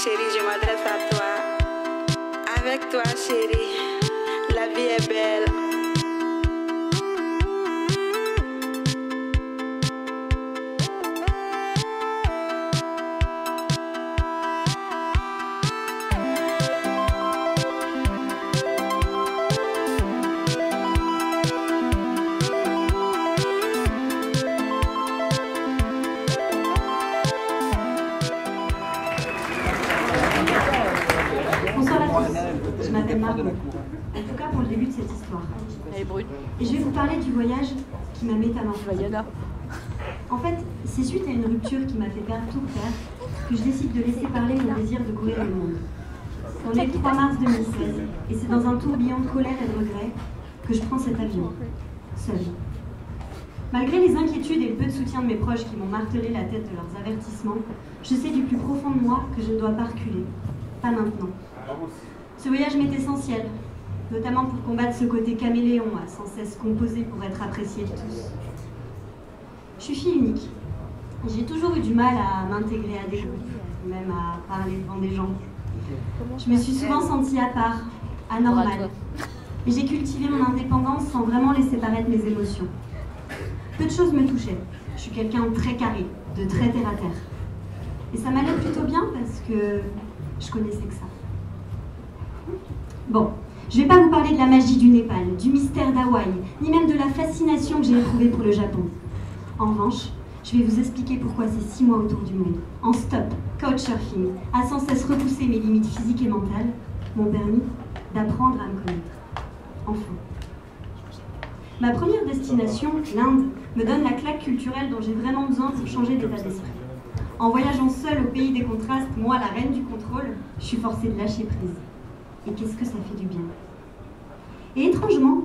Chérie, je m'adresse à toi. Avec toi, chérie, la vie est belle. Je m'appelle Margot, en tout cas pour le début de cette histoire. Elle est brune. Et je vais vous parler du voyage qui m'a métamorphosée. En fait, c'est suite à une rupture qui m'a fait perdre tout repère que je décide de laisser parler mon désir de courir le monde. On est le 3 mars 2016 et c'est dans un tourbillon de colère et de regret que je prends cet avion, seule. Malgré les inquiétudes et le peu de soutien de mes proches qui m'ont martelé la tête de leurs avertissements, je sais du plus profond de moi que je ne dois pas reculer. Pas maintenant. Ce voyage m'est essentiel, notamment pour combattre ce côté caméléon à sans cesse composé pour être apprécié de tous. Je suis fille unique. J'ai toujours eu du mal à m'intégrer à des groupes, même à parler devant des gens. Je me suis souvent sentie à part, anormale. Et j'ai cultivé mon indépendance sans vraiment laisser paraître mes émotions. Peu de choses me touchaient. Je suis quelqu'un de très carré, de très terre à terre. Et ça m'allait plutôt bien parce que je connaissais que ça. Bon, je ne vais pas vous parler de la magie du Népal, du mystère d'Hawaï, ni même de la fascination que j'ai éprouvée pour le Japon. En revanche, je vais vous expliquer pourquoi ces 6 mois autour du monde, en stop, couchsurfing, à sans cesse repousser mes limites physiques et mentales, m'ont permis d'apprendre à me connaître. Enfin. Ma première destination, l'Inde, me donne la claque culturelle dont j'ai vraiment besoin pour changer d'état d'esprit. En voyageant seule au pays des contrastes, moi, la reine du contrôle, je suis forcée de lâcher prise. Et qu'est-ce que ça fait du bien. Et étrangement,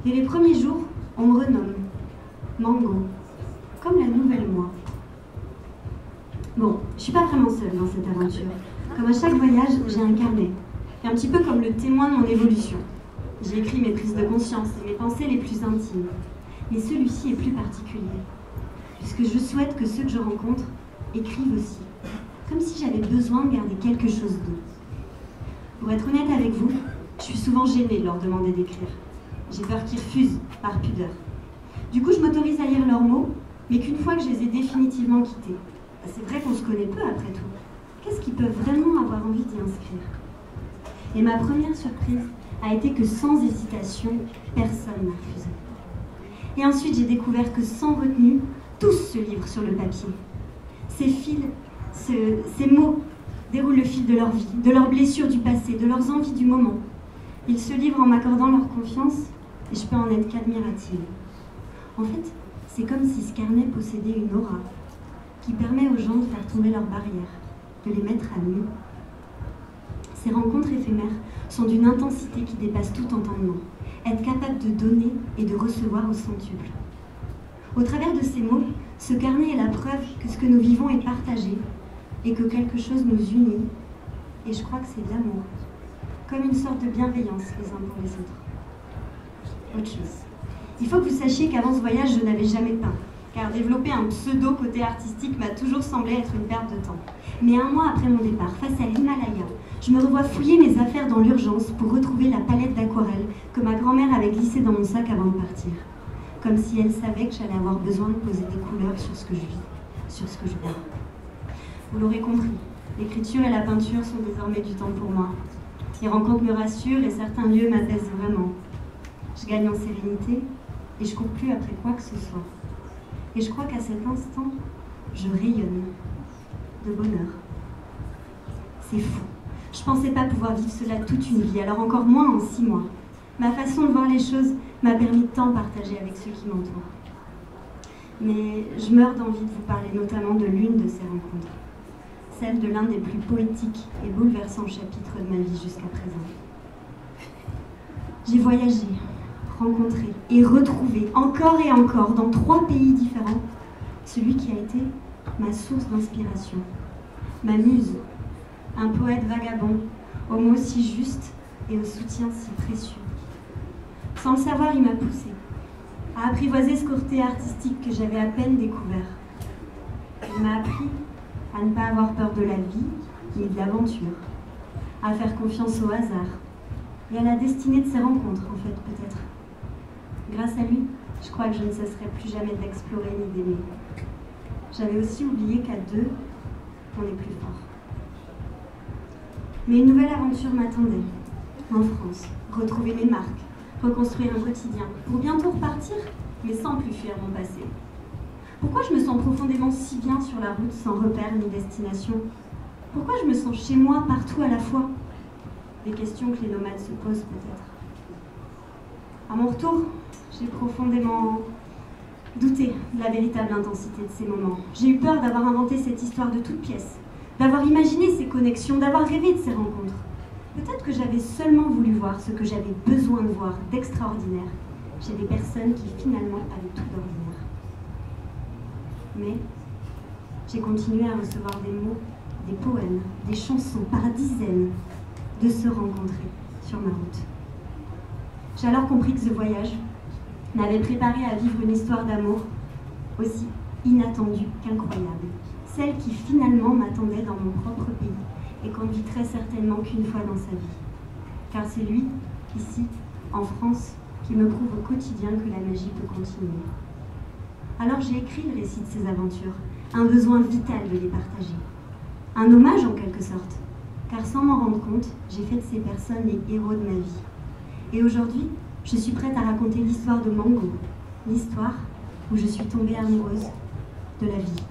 dès les premiers jours, on me renomme Mango, comme la nouvelle moi. Bon, je suis pas vraiment seule dans cette aventure. Comme à chaque voyage, j'ai un carnet, et un petit peu comme le témoin de mon évolution. J'ai écrit mes prises de conscience et mes pensées les plus intimes. Mais celui-ci est plus particulier, puisque je souhaite que ceux que je rencontre écrivent aussi, comme si j'avais besoin de garder quelque chose d'eux. Pour être honnête avec vous, je suis souvent gênée de leur demander d'écrire. J'ai peur qu'ils refusent, par pudeur. Du coup, je m'autorise à lire leurs mots, mais qu'une fois que je les ai définitivement quittés. C'est vrai qu'on se connaît peu après tout. Qu'est-ce qu'ils peuvent vraiment avoir envie d'y inscrire? Et ma première surprise a été que sans hésitation, personne n'a refusé. Et ensuite, j'ai découvert que sans retenue, tous se livrent sur le papier. Ces fils, ces mots déroulent le fil de leur vie, de leurs blessures du passé, de leurs envies du moment. Ils se livrent en m'accordant leur confiance et je peux en être qu'admirative. En fait, c'est comme si ce carnet possédait une aura qui permet aux gens de faire tomber leurs barrières, de les mettre à nu. Ces rencontres éphémères sont d'une intensité qui dépasse tout entendement. Être capable de donner et de recevoir au centuple. Au travers de ces mots, ce carnet est la preuve que ce que nous vivons est partagé et que quelque chose nous unit. Et je crois que c'est de l'amour, comme une sorte de bienveillance les uns pour les autres. Autre chose. Il faut que vous sachiez qu'avant ce voyage, je n'avais jamais peint, car développer un pseudo côté artistique m'a toujours semblé être une perte de temps. Mais un mois après mon départ, face à l'Himalaya, je me revois fouiller mes affaires dans l'urgence pour retrouver la palette d'aquarelle que ma grand-mère avait glissée dans mon sac avant de partir. Comme si elle savait que j'allais avoir besoin de poser des couleurs sur ce que je vis, sur ce que je vois. Vous l'aurez compris, l'écriture et la peinture sont désormais du temps pour moi. Les rencontres me rassurent et certains lieux m'apaisent vraiment. Je gagne en sérénité et je cours plus après quoi que ce soit. Et je crois qu'à cet instant, je rayonne de bonheur. C'est fou. Je pensais pas pouvoir vivre cela toute une vie, alors encore moins en 6 mois. Ma façon de voir les choses m'a permis de tant partager avec ceux qui m'entourent. Mais je meurs d'envie de vous parler notamment de l'une de ces rencontres. Celle de l'un des plus poétiques et bouleversants chapitres de ma vie jusqu'à présent. J'ai voyagé, rencontré et retrouvé encore et encore dans 3 pays différents celui qui a été ma source d'inspiration, ma muse, un poète vagabond, aux mots si justes et au soutien si précieux. Sans le savoir, il m'a poussée à apprivoiser ce côté artistique que j'avais à peine découvert. Il m'a appris à ne pas avoir peur de la vie, ni de l'aventure, à faire confiance au hasard et à la destinée de ces rencontres, en fait, peut-être. Grâce à lui, je crois que je ne cesserai plus jamais d'explorer ni d'aimer. J'avais aussi oublié qu'à deux, on est plus fort. Mais une nouvelle aventure m'attendait, en France, retrouver mes marques, reconstruire un quotidien, pour bientôt repartir, mais sans plus fuir mon passé. Pourquoi je me sens profondément si bien sur la route, sans repère ni destination? Pourquoi je me sens chez moi, partout à la fois? Des questions que les nomades se posent peut-être. À mon retour, j'ai profondément douté de la véritable intensité de ces moments. J'ai eu peur d'avoir inventé cette histoire de toutes pièces, d'avoir imaginé ces connexions, d'avoir rêvé de ces rencontres. Peut-être que j'avais seulement voulu voir ce que j'avais besoin de voir d'extraordinaire chez des personnes qui finalement avaient tout d'ordinaire. Mais j'ai continué à recevoir des mots, des poèmes, des chansons par dizaines de se rencontrer sur ma route. J'ai alors compris que ce voyage m'avait préparé à vivre une histoire d'amour aussi inattendue qu'incroyable, celle qui finalement m'attendait dans mon propre pays et qu'on ne vit très certainement qu'une fois dans sa vie. Car c'est lui, ici, en France, qui me prouve au quotidien que la magie peut continuer. Alors j'ai écrit le récit de ces aventures, un besoin vital de les partager. Un hommage en quelque sorte, car sans m'en rendre compte, j'ai fait de ces personnes les héros de ma vie. Et aujourd'hui, je suis prête à raconter l'histoire de Mango, l'histoire où je suis tombée amoureuse de la vie.